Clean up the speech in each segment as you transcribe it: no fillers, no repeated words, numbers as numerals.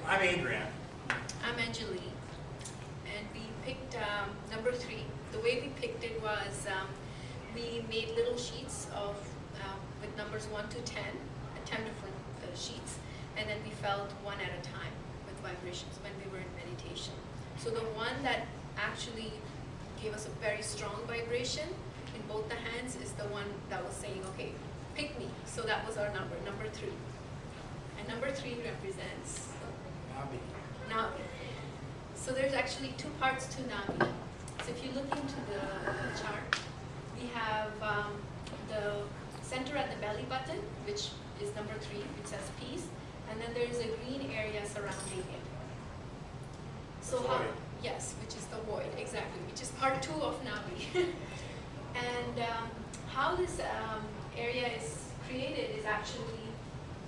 I'm Adrian. I'm Anjali, and we picked number 3. The way we picked it was we made little sheets of with numbers 1 to 10, 10 different sheets, and then we felt one at a time with vibrations when we were in meditation. So the one that actually gave us a very strong vibration in both the hands is the one that was saying, okay, pick me. So that was our number 3. And number 3 represents Nabhi. Nabhi. So there's actually 2 parts to Nabhi. So if you look into the chart, we have the center at the belly button, which is number 3, which says peace, and then there's a green area surrounding it. So how, yes, which is the void, exactly, which is part 2 of Nabhi. And how this area is created is actually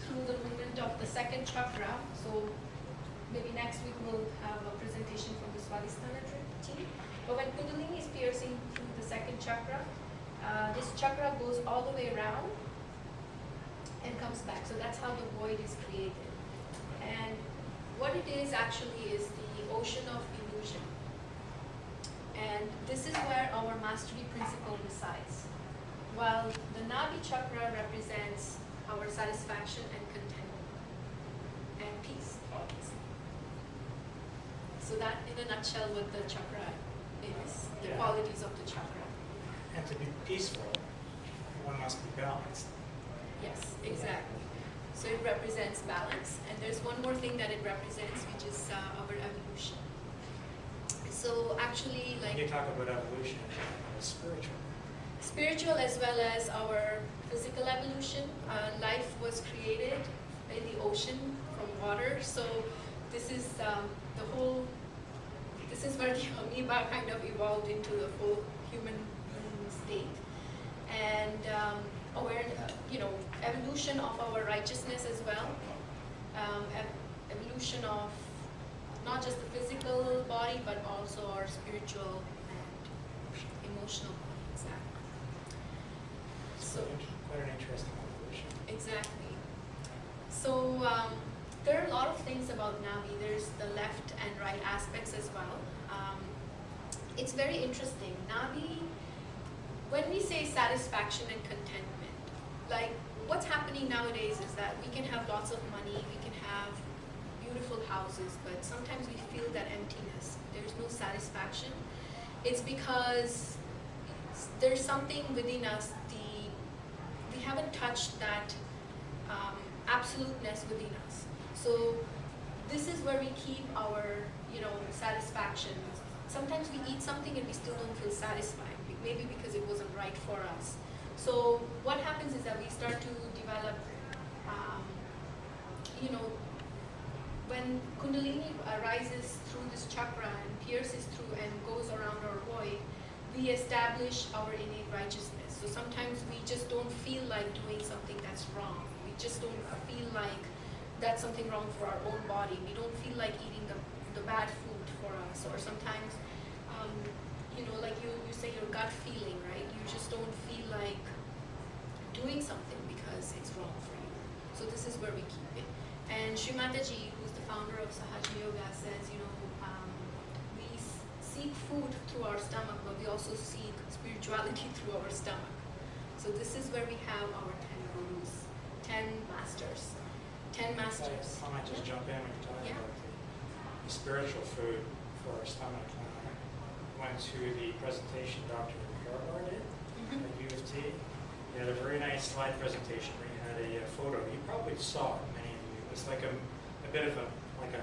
through the movement of the second chakra. So maybe next week we'll have a presentation from the Swadhisthana team. But when Kundalini is piercing through the second chakra, this chakra goes all the way around and comes back. So that's how the void is created. And what it is actually is the ocean of illusion. And this is where our mastery principle resides. While the Nabhi chakra represents our satisfaction and contentment and peace, obviously. So that, in a nutshell, what the chakra is, the qualities of the chakra. And to be peaceful, one must be balanced. Yes, exactly. So it represents balance, and there's one more thing that it represents, which is our evolution. So actually, like... When you talk about evolution, it's spiritual. Spiritual as well as our physical evolution. Life was created in the ocean from water, so this is this is where the amoeba kind of evolved into the full human state. And evolution of our righteousness as well, evolution of not just the physical body, but also our spiritual and emotional body. Exactly. So quite an interesting evolution. exactly. So there are a lot of things about Nabhi. There's the left and right aspects as well. It's very interesting. Nabhi, when we say satisfaction and contentment, like what's happening nowadays is that we can have lots of money, we can have beautiful houses, but sometimes we feel that emptiness. There's no satisfaction. It's because there's something within us, we haven't touched that absoluteness within us. So this is where we keep our, satisfaction. Sometimes we eat something and we still don't feel satisfied, maybe because it wasn't right for us. So what happens is that we start to develop, when Kundalini arises through this chakra and pierces through and goes around our void, we establish our innate righteousness. So sometimes we just don't feel like doing something that's wrong. We just don't feel like that's something wrong for our own body. We don't feel like eating the bad food for us. Or sometimes, like you say your gut feeling, right? You just don't feel like doing something because it's wrong for you. So this is where we keep it. And Sri Mataji, who's the founder of Sahaja Yoga, says, we seek food through our stomach, but we also seek spirituality through our stomach. So this is where we have our 10 gurus, 10 masters. 10 masters. I might just jump in when you're talking about the spiritual food for our stomach. I went to the presentation Dr. Harbar did at U of T. He had a very nice slide presentation where he had a photo. You probably saw it, many of you. It was like a bit of a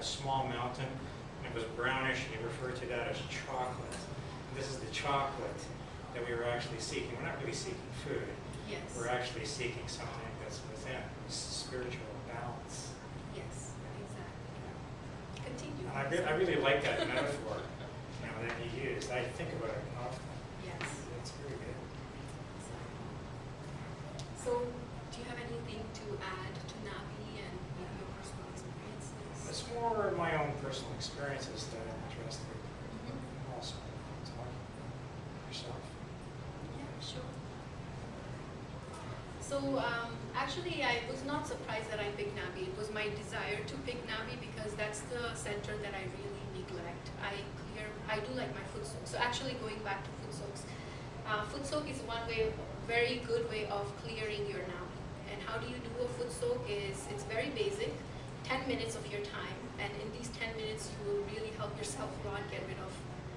small mountain, and it was brownish, and he referred to that as chocolate. And this is the chocolate that we were actually seeking. We're not really seeking food. Yes. We're actually seeking something that's within, spiritual balance. Yes, exactly. Continue. And I really like that metaphor that he used. I think about it often. Yes. It's very good. So, do you have anything to add to Nabhi and your personal experiences? It's more my own personal experiences that I'm interested in. Also, talking about yourself. Yeah, sure. So actually, I was not surprised that I picked Nabhi. It was my desire to pick Nabhi because that's the center that I really neglect. I do like my foot soak. So actually, going back to foot soak is one way, very good way of clearing your Nabhi. And how do you do a foot soak is, it's very basic, 10 minutes of your time. And in these 10 minutes, you will really help yourself a lot get rid of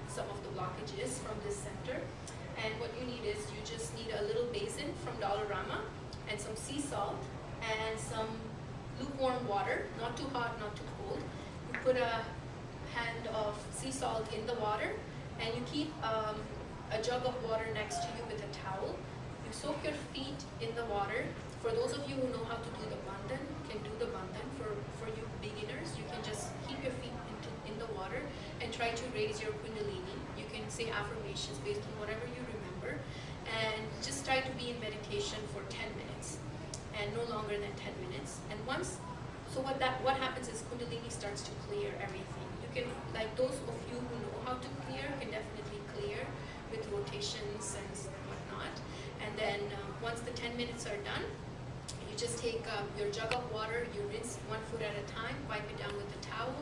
some of the blockages from this center. And what you need is, you just need a little basin from Dollarama and some sea salt and some lukewarm water, not too hot, not too cold. You put a hand of sea salt in the water and you keep a jug of water next to you with a towel. You soak your feet in the water. For those of you who know how to do the bandhan, can do the bandhan. For you beginners, you can just keep your feet in the water and try to raise your kundalini. You can say affirmations based on whatever you remember, and just try to be in meditation for 10 minutes and no longer than 10 minutes. And what happens is kundalini starts to clear everything. You can, like those of you who know how to clear, can definitely clear with rotations and whatnot. And then once the 10 minutes are done, you just take your jug of water, you rinse one foot at a time, wipe it down with a towel,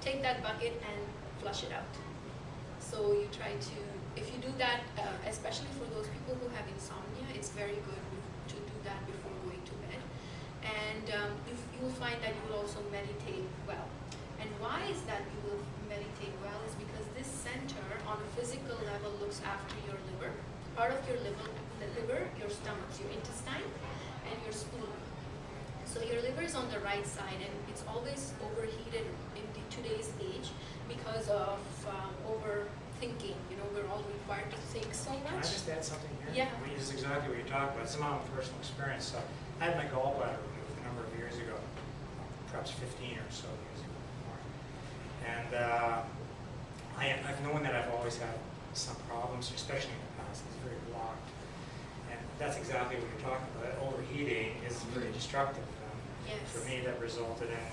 take that bucket and flush it out. So you try to, if you do that, especially for those people who have insomnia, it's very good to do that before going to bed. And you will find that you will also meditate well. And why is that you will meditate well is because this center on a physical level looks after your liver, part of your liver, your stomach, your intestine, and your spleen. So your liver is on the right side, and it's always overheated in today's age because of overthinking. You know, we're all required to think so much. Can I just add something here? Yeah. I mean, this is exactly what you're talking about. It's my own personal experience. So I had my gallbladder removed a number of years ago, perhaps 15 or so years ago more. And I've known that I've always had some problems, especially in the past. It's very blocked. And that's exactly what you're talking about. Overheating is very destructive. Yes. For me, that resulted in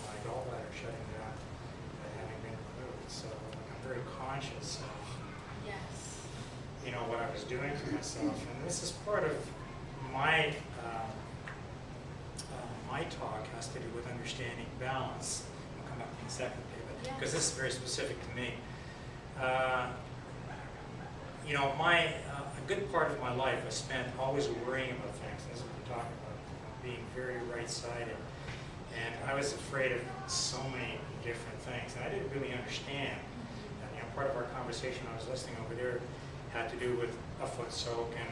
my gallbladder shutting down and having been removed. So I'm very conscious of what I was doing for myself. And this is part of my my talk has to do with understanding balance. I'll come back in a second, David, because this is very specific to me. A good part of my life I spent always worrying about things. This is what we're talking about, being very right-sided. And I was afraid of so many different things, and I didn't really understand. And, part of our conversation I was listening over there had to do with a foot soak and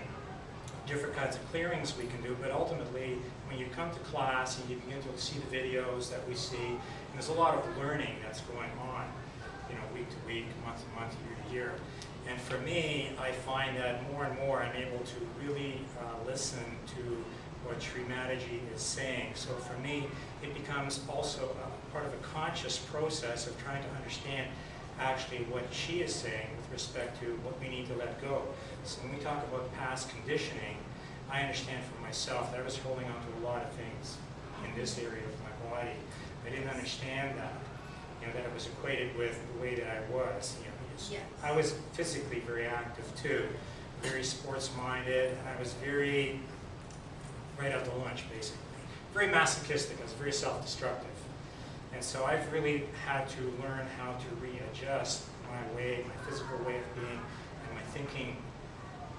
different kinds of clearings we can do. But ultimately, when you come to class and you begin to see the videos that we see, and there's a lot of learning that's going on, week to week, month to month, year to year. And for me, I find that more and more I'm able to really listen to what Srimataji is saying. So for me, it becomes also part of a conscious process of trying to understand actually what she is saying with respect to what we need to let go. So when we talk about past conditioning, I understand for myself that I was holding on to a lot of things in this area of my body. I didn't understand that, that it was equated with the way that I was. Yes. I was physically very active too, very sports-minded, and I was very right out to lunch, basically. Very masochistic. I was very self-destructive. And so I've really had to learn how to readjust my way, my physical way of being, and my thinking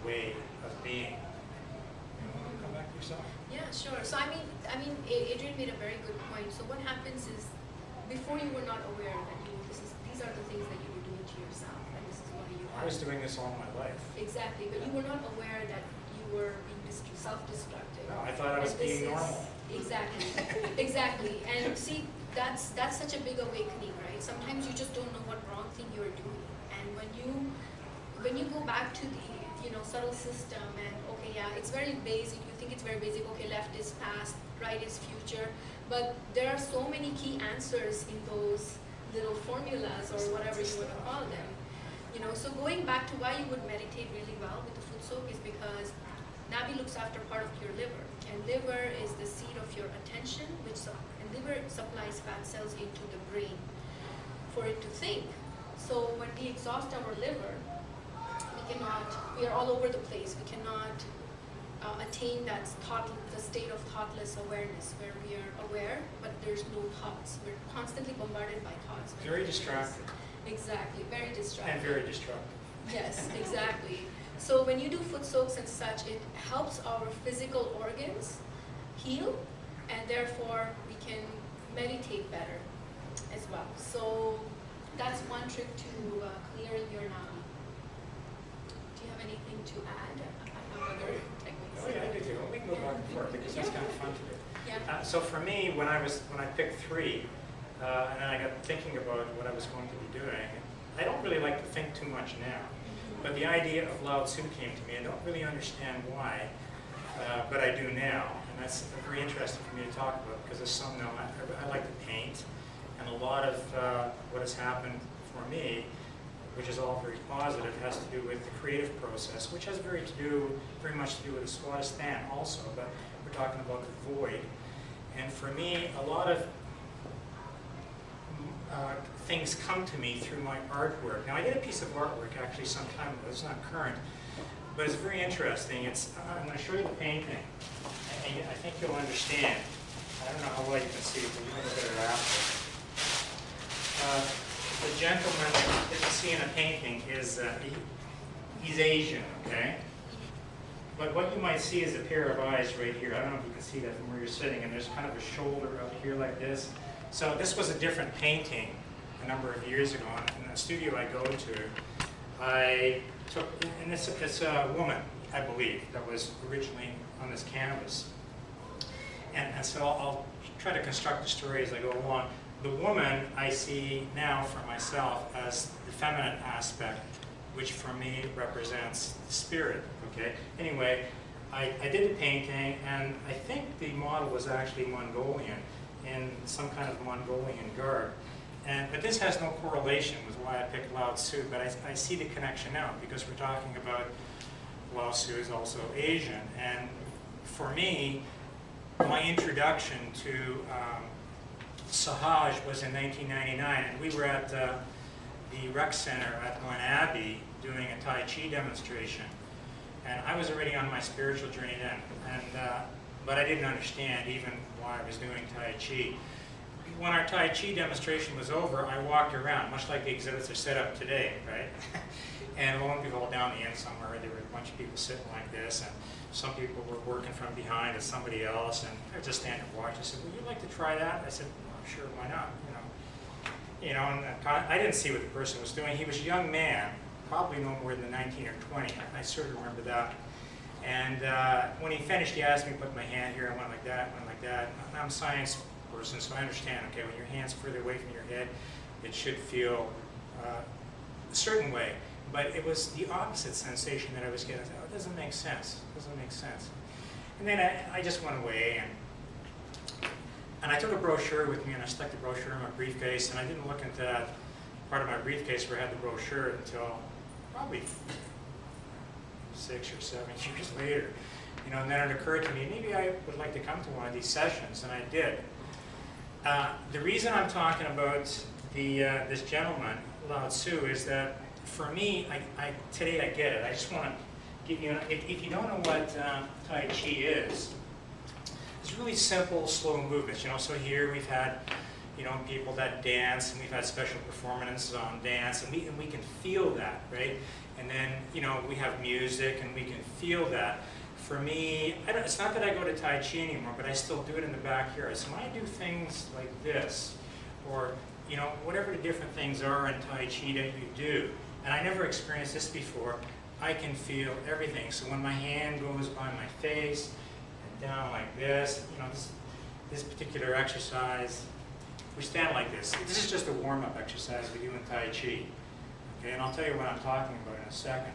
way of being. You want to come back to yourself? Yeah, sure. So I mean, Adrian made a very good point. So what happens is, before you were not aware that these are the things that you were doing to yourself, and this is why you. I was doing this all my life. Exactly, but you were not aware that you were being self-destructive. No, I thought I was being normal. Exactly, exactly. And see, that's such a big awakening, right? Sometimes you just don't know what wrong thing you're doing, and when you go back to the subtle system, and okay, yeah, it's very basic. You think it's very basic. Okay, left is past, right is future, but there are so many key answers in those little formulas or whatever you want to call them. So going back to why you would meditate really well with the foot soak is because Nabhi looks after part of your liver, and liver is the seat of your attention, and liver supplies fat cells into the brain for it to think. So when we exhaust our liver, we are all over the place. We cannot attain that the state of thoughtless awareness, where we are aware, but there's no thoughts. We're constantly bombarded by thoughts. Very distracted. Exactly, very distracted. And very destructive. Yes, exactly. So when you do foot soaks and such, it helps our physical organs heal, and therefore we can meditate better as well. So that's one trick to clearing your navi. Do you have anything to add? I have other techniques. Oh yeah, I do. We can go back and forth because that's kind of fun to do. Yeah. So for me, when I picked 3, and then I got thinking about what I was going to be doing, I don't really like to think too much now. But the idea of Lao Tzu came to me. I don't really understand why, but I do now. And that's very interesting for me to talk about because as some know, I like to paint. And a lot of what has happened for me, which is all very positive, has to do with the creative process, which has very much to do with the Swadhisthana also, but we're talking about the void. And for me, a lot of things come to me through my artwork. Now I did a piece of artwork actually some time ago, it's not current, but it's very interesting. I'm going to show you the painting, and I think you'll understand. I don't know how well you can see it, but you're going to get it after. The gentleman that you see in a painting is, he's Asian, okay? But what you might see is a pair of eyes right here. I don't know if you can see that from where you're sitting, and there's kind of a shoulder up here like this. So this was a different painting a number of years ago. In the studio I go to, I took, and it's a woman, I believe, that was originally on this canvas. And so I'll try to construct the story as I go along. The woman I see now for myself as the feminine aspect, which for me represents the spirit, okay? Anyway, I did the painting, and I think the model was actually Mongolian, in some kind of Mongolian garb. But this has no correlation with why I picked Lao Tzu, but I see the connection now, because we're talking about Lao Tzu is also Asian. And for me, my introduction to Sahaj was in 1999, and we were at the rec center at Glen Abbey doing a Tai Chi demonstration. And I was already on my spiritual journey then, but I didn't understand even why I was doing Tai Chi. When our Tai Chi demonstration was over, I walked around, much like the exhibits are set up today, right? And lo and behold, down the end somewhere, there were a bunch of people sitting like this, and some people were working from behind as somebody else, and I was just standing and watching. I said, would you like to try that? I said, well, sure, why not? And I didn't see what the person was doing. He was a young man, probably no more than 19 or 20. I sort of remember that. And when he finished, he asked me to put my hand here. I went like that, went like that. I'm a science person, so I understand, okay, when your hand's further away from your head, it should feel a certain way. But it was the opposite sensation that I was getting. I thought, oh, it doesn't make sense. It doesn't make sense. And then I just went away, and I took a brochure with me, and I stuck the brochure in my briefcase, and I didn't look into that part of my briefcase where I had the brochure until probably 6 or 7 years later. And then it occurred to me, maybe I would like to come to one of these sessions, and I did. The reason I'm talking about this gentleman, Lao Tzu, is that for me, today I get it. I just want to give you, if you don't know what Tai Chi is, it's really simple, slow movements. So here we've had, people that dance, and we've had special performances on dance, and we can feel that, right? And then, we have music, and we can feel that. For me, it's not that I go to Tai Chi anymore, but I still do it in the backyard. So when I do things like this, or, whatever the different things are in Tai Chi that you do, and I never experienced this before, I can feel everything. So when my hand goes by my face, and down like this, this particular exercise, we stand like this. This is just a warm-up exercise we do in Tai Chi. Okay, and I'll tell you what I'm talking about in a second.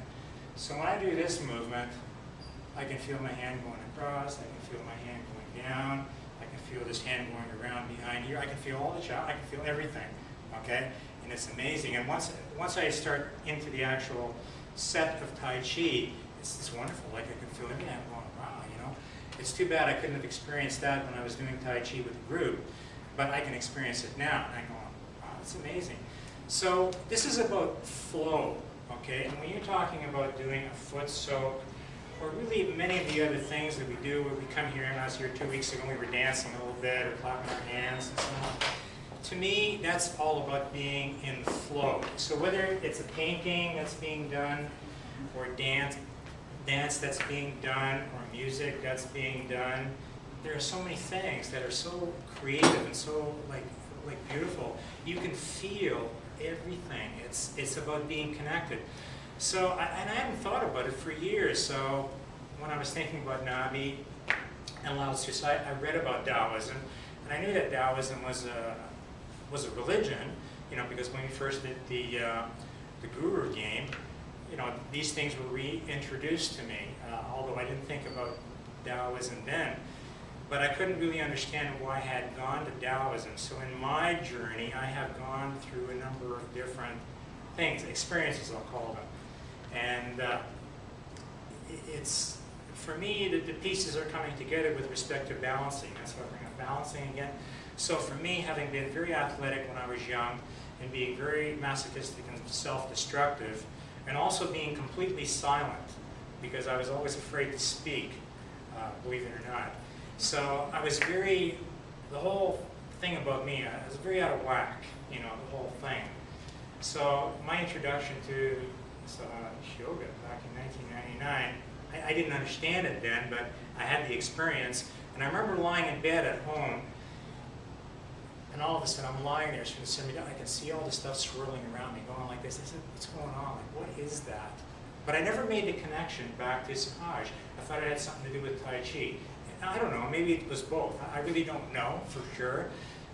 So when I do this movement, I can feel my hand going across, I can feel my hand going down, I can feel this hand going around behind here, I can feel all the I can feel everything, okay? And it's amazing. And once I start into the actual set of Tai Chi, it's wonderful. Like I can feel everything. I'm going, wow, It's too bad I couldn't have experienced that when I was doing Tai Chi with a group, but I can experience it now. And I'm going, wow, it's amazing. So this is about flow, okay? And when you're talking about doing a foot soak or really many of the other things that we do. When we come here, and I was here 2 weeks ago, we were dancing a little bit or clapping our hands and so on. To me, that's all about being in the flow. So whether it's a painting that's being done, or dance that's being done, or music that's being done, there are so many things that are so creative and so like beautiful. You can feel everything. It's about being connected. So, and I hadn't thought about it for years. So when I was thinking about Nabhi and Lao Tzu, so I read about Taoism, and I knew that Taoism was a religion, you know, because when we first did the guru game, you know, these things were reintroduced to me, although I didn't think about Taoism then. But I couldn't really understand why I had gone to Taoism. So in my journey, I have gone through a number of different things, experiences I'll call them. And it's, for me, the pieces are coming together with respect to balancing. That's why I bring up balancing again. So for me, having been very athletic when I was young, and being very masochistic and self-destructive, and also being completely silent, because I was always afraid to speak, believe it or not. So I was the whole thing about me, I was very out of whack, you know, the whole thing. So my introduction to Sahaja Yoga back in 1999, I didn't understand it then, but I had the experience. And I remember lying in bed at home, and all of a sudden I'm lying there, I can see all this stuff swirling around me, going like this. I said, what's going on? Like, what is that? But I never made the connection back to Sahaja. I thought it had something to do with Tai Chi. I don't know, maybe it was both. I really don't know for sure.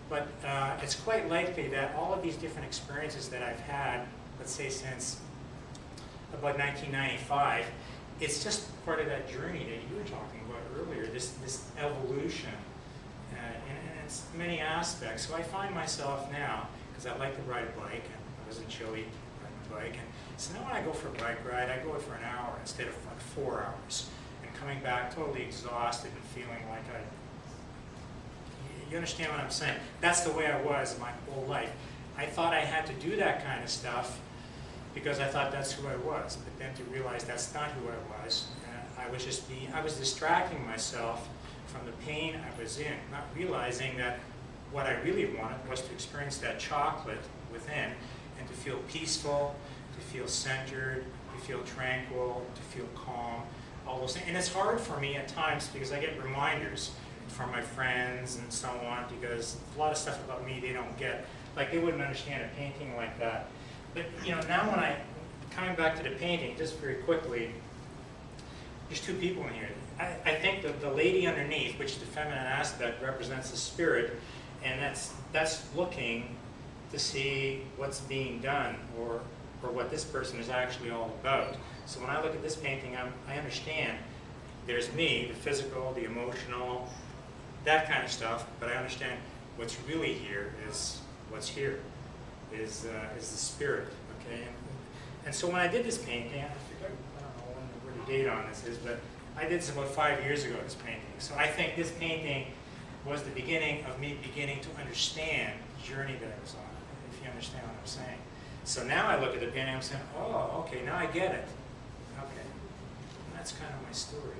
But it's quite likely that all of these different experiences that I've had, let's say since about 1995, it's just part of that journey that you were talking about earlier, this evolution. And it's many aspects. So I find myself now, because I like to ride a bike, and I was in Chile riding a bike, and so now when I go for a bike ride, I go for an hour instead of like 4 hours. Coming back totally exhausted and feeling like you understand what I'm saying? That's the way I was my whole life. I thought I had to do that kind of stuff because I thought that's who I was. But then to realize that's not who I was, I was distracting myself from the pain I was in, not realizing that what I really wanted was to experience that chocolate within and to feel peaceful, to feel centered, to feel tranquil, to feel calm. All those things. And it's hard for me at times because I get reminders from my friends and so on, because a lot of stuff about me they don't get. Like they wouldn't understand a painting like that. But you know, now coming back to the painting, just very quickly, there's two people in here. I think that the lady underneath, which is the feminine aspect, represents the spirit, and that's looking to see what's being done or what this person is actually all about. So when I look at this painting, I understand there's me, the physical, the emotional, that kind of stuff, but I understand what's really here is what's here, is the spirit, okay? And so when I did this painting, I don't know where the date on this is, but I did this about 5 years ago, this painting. So I think this painting was the beginning of me beginning to understand the journey that I was on, if you understand what I'm saying. So now I look at the painting and I'm saying, oh, okay, now I get it. Okay, and that's kind of my story.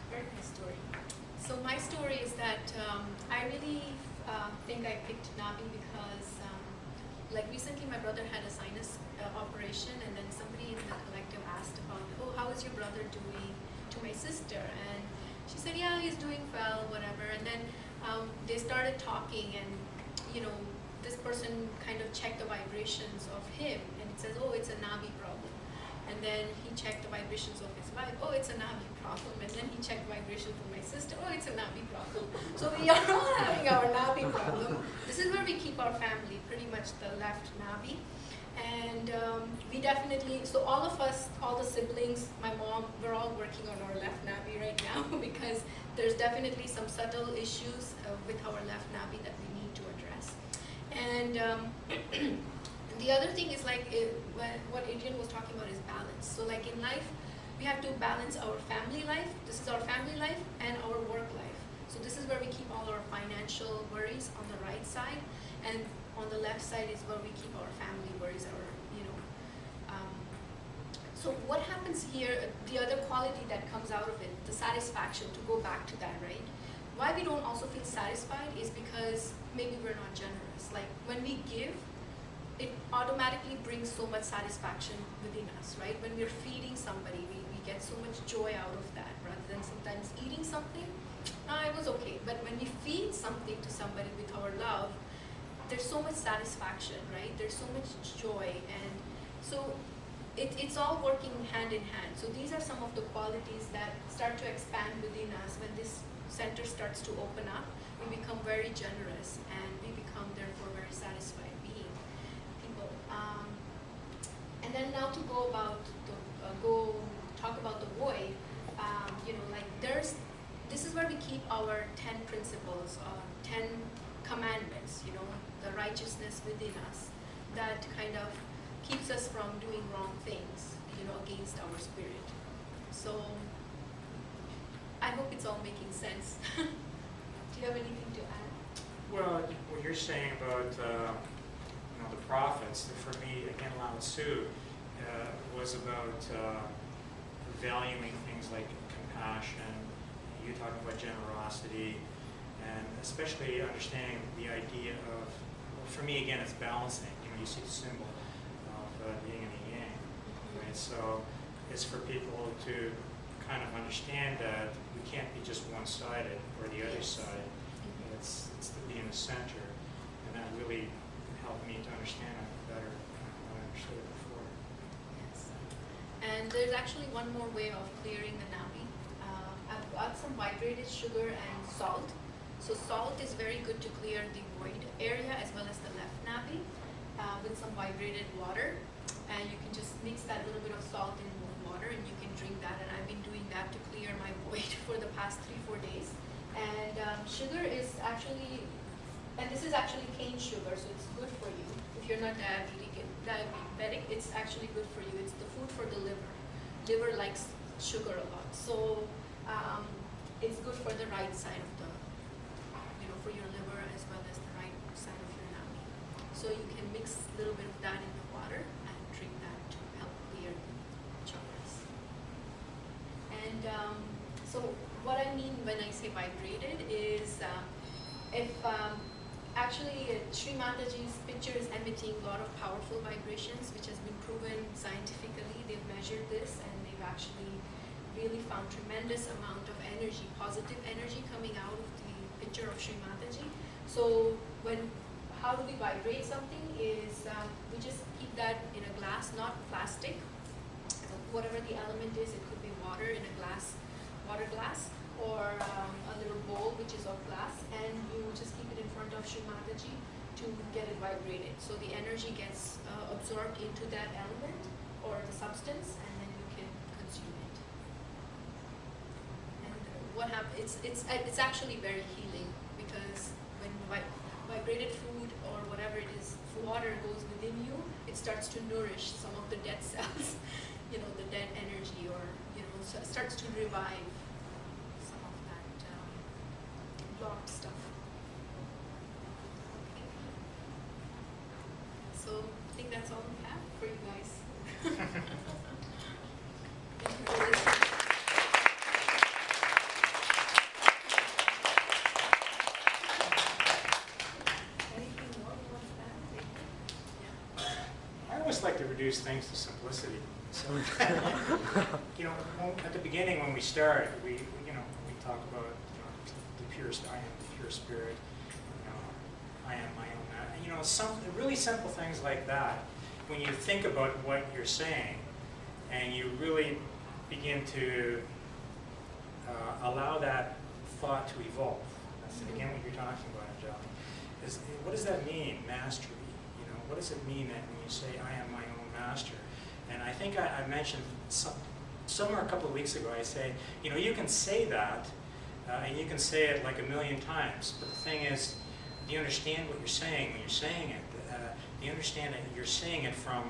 Very nice story. So my story is that I really think I picked Nabhi because, like recently my brother had a sinus operation, and then somebody in the collective asked about, oh, how is your brother doing, to my sister, and she said, yeah, he's doing well, whatever. And then they started talking, and you know, this person kind of checked the vibrations of him, and it says, oh, it's a Nabhi problem. And then he checked the vibrations of his wife, oh, it's a Nabhi problem. And then he checked vibrations for my sister, oh, it's a Nabhi problem. So we are all having our Nabhi problem. This is where we keep our family, pretty much the left Nabhi. And we definitely, so all of us, all the siblings, my mom, we're all working on our left Nabhi right now because there's definitely some subtle issues with our left Nabhi that we need to address. And the other thing is like what Adrian was talking about is balance. So like in life, we have to balance our family life. This is our family life and our work life. So this is where we keep all our financial worries on the right side, and on the left side is where we keep our family worries, our, you know. So what happens here, the other quality that comes out of it, the satisfaction, to go back to that, right? Why we don't also feel satisfied is because maybe we're not generous. Like when we give, it automatically brings so much satisfaction within us, right? When we're feeding somebody, we get so much joy out of that, rather than sometimes eating something. It was okay. But when we feed something to somebody with our love, there's so much satisfaction, right? There's so much joy, and so it's all working hand in hand. So these are some of the qualities that start to expand within us when this center starts to open up. We become very generous, and we become therefore very satisfied being people. And then now to go talk about the void. Like this is where we keep our 10 principles, 10 commandments. The righteousness within us that kind of keeps us from doing wrong things, against our spirit. So I hope it's all making sense. Do you have anything to add? Well, what you're saying about the prophets, for me, again, Lao Tzu was about valuing things like compassion. You talk about generosity, and especially understanding the idea of, for me, again, it's balancing. You see the symbol of the yin and the yang, right? So it's for people to kind of understand that we can't be just one-sided or the other side. It's to be in the center, and that really helped me to understand it better than I understood it before. Yes. And there's actually one more way of clearing the navi. I've got some vibrated sugar and salt. So salt is very good to clear the void area as well as the left navi with some vibrated water. And you can just mix that little bit of salt in water and you can drink that. And I've been doing that to clear my void for the past 3-4 days. And sugar is actually, and this is actually cane sugar, so it's good for you. If you're not diabetic, it's actually good for you. It's the food for the liver. Liver likes sugar a lot. So it's good for the right side of the, for your liver as well as the right side of your navi. So you can mix a little bit of that in the water and drink that to help clear the chakras. And so what I mean when I say vibrated is if actually Sri Mataji's picture is emitting a lot of powerful vibrations, which has been proven scientifically. They've measured this and they've actually really found tremendous amount of energy, positive energy coming out of the picture of Sri Mataji. So how do we vibrate something is we just keep that in a glass, not plastic. So whatever the element is, it could be water in a glass, water glass, or a little bowl which is of glass, and you just keep it in front of Sri Mataji to get it vibrated. So the energy gets absorbed into that element or the substance, and then you can consume it. And what happens? It's actually very healing, because when vibrated food or whatever it is, water goes within you, it starts to nourish some of the dead cells, the dead energy, or starts to revive some of that blocked stuff. Okay. So I think that's all we have for you guys. Thank you for listening. Like to reduce things to simplicity. So, at the beginning when we start, we talk about the pure, I am the pure spirit. I am my own. Some really simple things like that. When you think about what you're saying, and you really begin to allow that thought to evolve. That's again what you're talking about, Anjali. Is what does that mean, mastery? What does it mean that when you say, I am my own master? And I think I mentioned somewhere a couple of weeks ago, I say, you can say that, and you can say it like 1,000,000 times, but the thing is, do you understand what you're saying when you're saying it? Do you understand that you're saying it from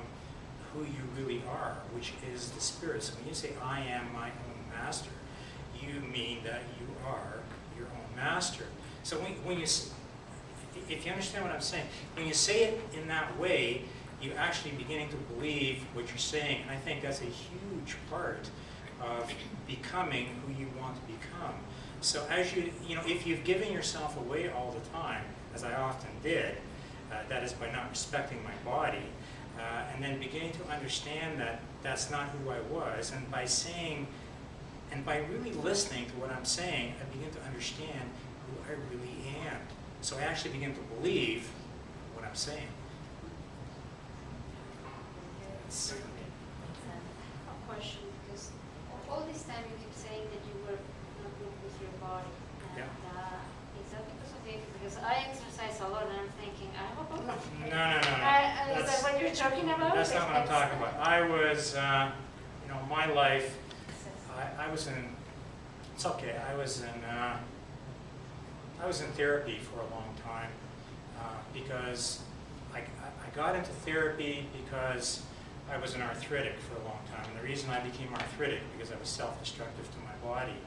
who you really are, which is the spirit? So when you say, I am my own master, you mean that you are your own master. So when you if you understand what I'm saying, when you say it in that way, you're actually beginning to believe what you're saying. And I think that's a huge part of becoming who you want to become. So as if you've given yourself away all the time, as I often did, that is by not respecting my body, and then beginning to understand that that's not who I was, and by saying, and by really listening to what I'm saying, I begin to understand who I really am. So I actually begin to believe what I'm saying. A question, because all this time you keep saying that you were not good with your body. And is that because of it? Because I exercise a lot and I'm thinking, I hope I'm not. No. Is that what you're talking about? That's not what I'm talking about. I was, my life, I was in, it's okay, I was in therapy for a long time because I got into therapy because I was an arthritic for a long time. And the reason I became arthritic because I was self-destructive to my body,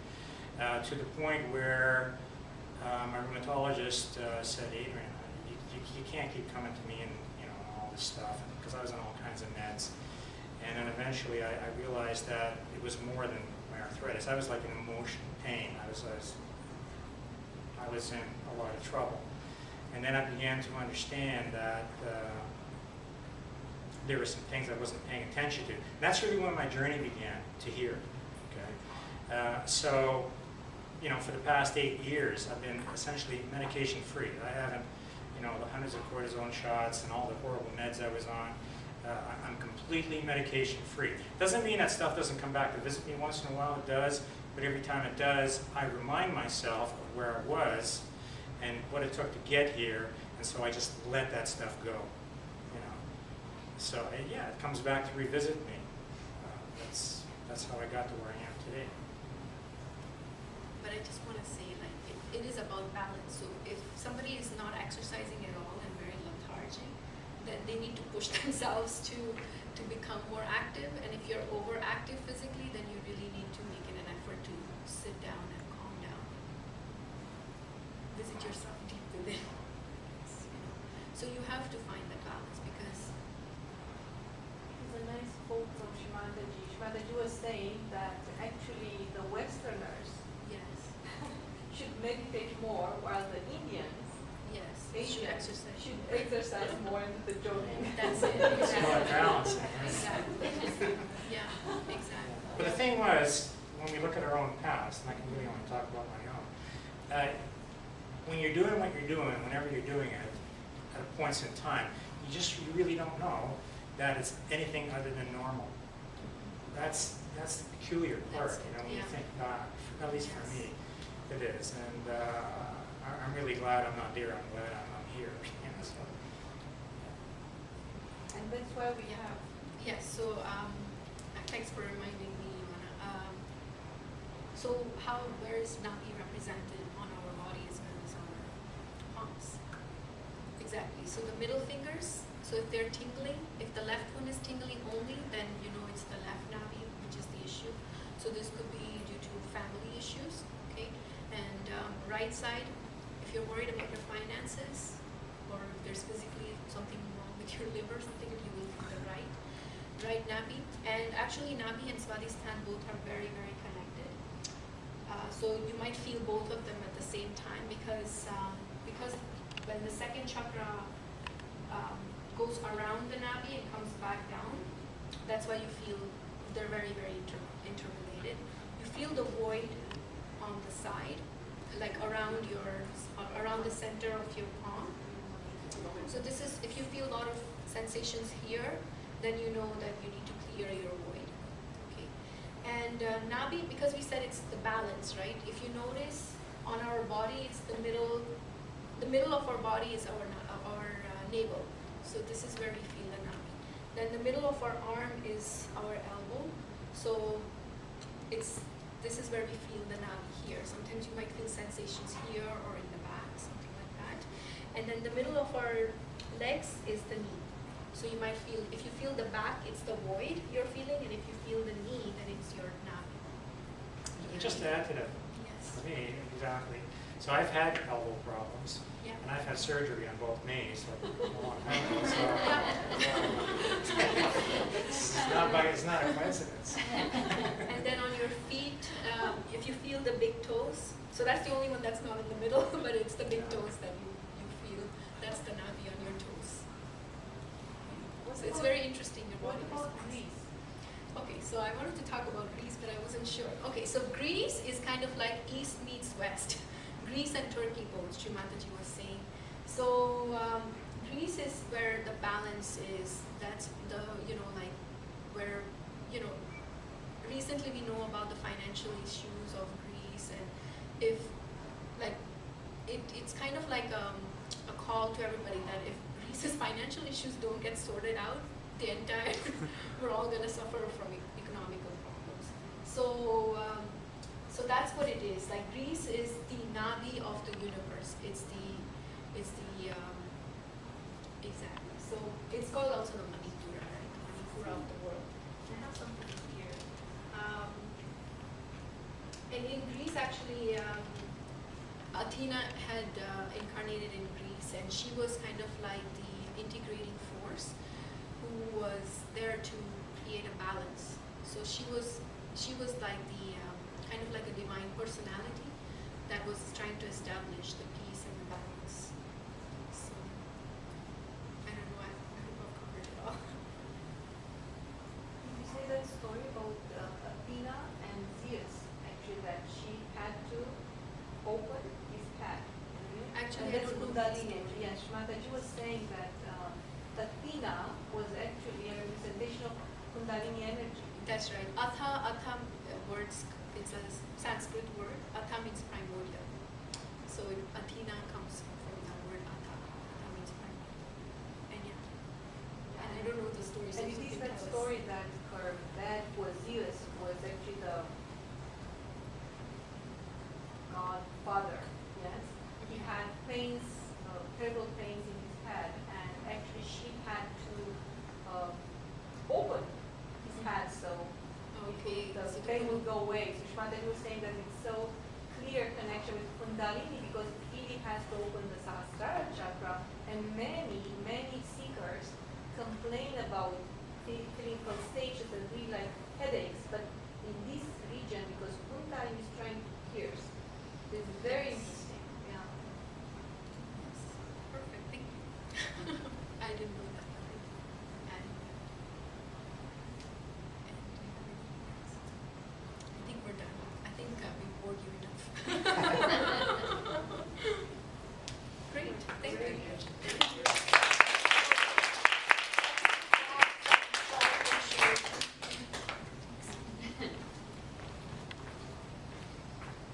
to the point where my rheumatologist said, Adrian, you can't keep coming to me and all this stuff, because I was on all kinds of meds. And then eventually I realized that it was more than my arthritis. I was like in emotional pain. I was in a lot of trouble. And then I began to understand that there were some things I wasn't paying attention to. And that's really when my journey began to here. Okay, so for the past 8 years, I've been essentially medication-free. I haven't, the hundreds of cortisone shots and all the horrible meds I was on. I'm completely medication-free. Doesn't mean that stuff doesn't come back to visit me once in a while. It does, but every time it does, I remind myself of where I was and what it took to get here, and so I just let that stuff go. So yeah, it comes back to revisit me. That's how I got to where I am today. But I just want to say, like, it is about balance. So if somebody is not exercising at all and very lethargic, then they need to push themselves to become more active. And if you're overactive physically, then you really need to make an effort to sit down and calm down. Visit yourself deep within. So you have to find the balance, because a nice quote from Shimantaji. Shimantaji was saying that actually the Westerners should meditate more, while the Indians should exercise. Should exercise more in the jogging. That's it. It's about balancing, right? Exactly. Yeah, exactly. But the thing was, when we look at our own past, and I can really only talk about my own, when you're doing what you're doing, whenever you're doing it, at points in time, you really don't know that it's anything other than normal. That's the peculiar part, when you think back, at least for me, it is. And I'm really glad I'm not there, I'm glad I'm here. So. And that's why we have. Yes, so thanks for reminding me, Ivana. So where is Nabhi represented on our body as well as our palms? Exactly, so the middle fingers, so if they're tingling, if the left one is tingling only, then it's the left Nabhi, which is the issue. So this could be due to family issues, okay? And right side, if you're worried about your finances, or if there's physically something wrong with your liver, something, you will feel the right Nabhi. And actually Nabhi and Swadhisthana both are very, very connected. So you might feel both of them at the same time, because when the second chakra goes around the Nabhi and comes back down, that's why you feel they're very, very interrelated. You feel the void on the side, like around the center of your palm. So this is, if you feel a lot of sensations here, then you know that you need to clear your void. Okay. And Nabhi, because we said it's the balance, right? If you notice on our body, it's the middle of our body is our navel. So this is where we feel the Nabhi. Then the middle of our arm is our elbow. So this is where we feel the Nabhi here. Sometimes you might feel sensations here or in the back, something like that. And then the middle of our legs is the knee. So you might feel, if you feel the back, it's the void you're feeling, and if you feel the knee, then it's your Nabhi. Just to add to that, Yes. for me, exactly. So I've had elbow problems, Yeah. and I've had surgery on both knees like, a long time ago. So it's not a coincidence. And then on your feet, if you feel the big toes, so that's the only one that's not in the middle, but it's the big toes that you feel. That's the navi on your toes. So it's very interesting. Your What body about responds. Greece? Okay, so I wanted to talk about Greece, but I wasn't sure. Okay, so Greece is kind of like East meets West. Greece and Turkey both, Mataji was saying. So Greece is where the balance is. That's the, like where, recently we know about the financial issues of Greece, and if, like, it's kind of like a call to everybody that if Greece's financial issues don't get sorted out, we're all going to suffer from economical problems. So, so that's what it is. Like Greece is the navi of the universe. It's the exactly. So it's called also the Manipura, right? The Manipura of the world. I have something here. And in Greece, actually, Athena had incarnated in Greece, and she was kind of like the integrating force who was there to create a balance. So she was like the kind of like a divine personality that was trying to establish the peace and the balance. So I don't know. I hope I've covered it all. Did you say that story about Athena and Zeus? Actually, that she had to open his path. Actually, and I that's don't know. Kundalini. Yes, Mataji was saying that Athena was actually a representation of Kundalini energy. That's right. Atha words, it's a Sanskrit word. Atha means primordial. So Athena comes from the word Atha. Atha means primordial. And yeah. And I don't know the story. So And you it is can that tell us. story that her dad was Zeus, was actually the godfather, yes? He had pains, terrible pains in his head, and actually she had to open his head so Okay. the So pain would go away. So Shmataji was saying that it's so clear connection with Kundalini because it really has to open the Sahasrara chakra, and many seekers complain about clinical stages and really like headaches, but in this region, because Kundalini is trying to pierce, it's very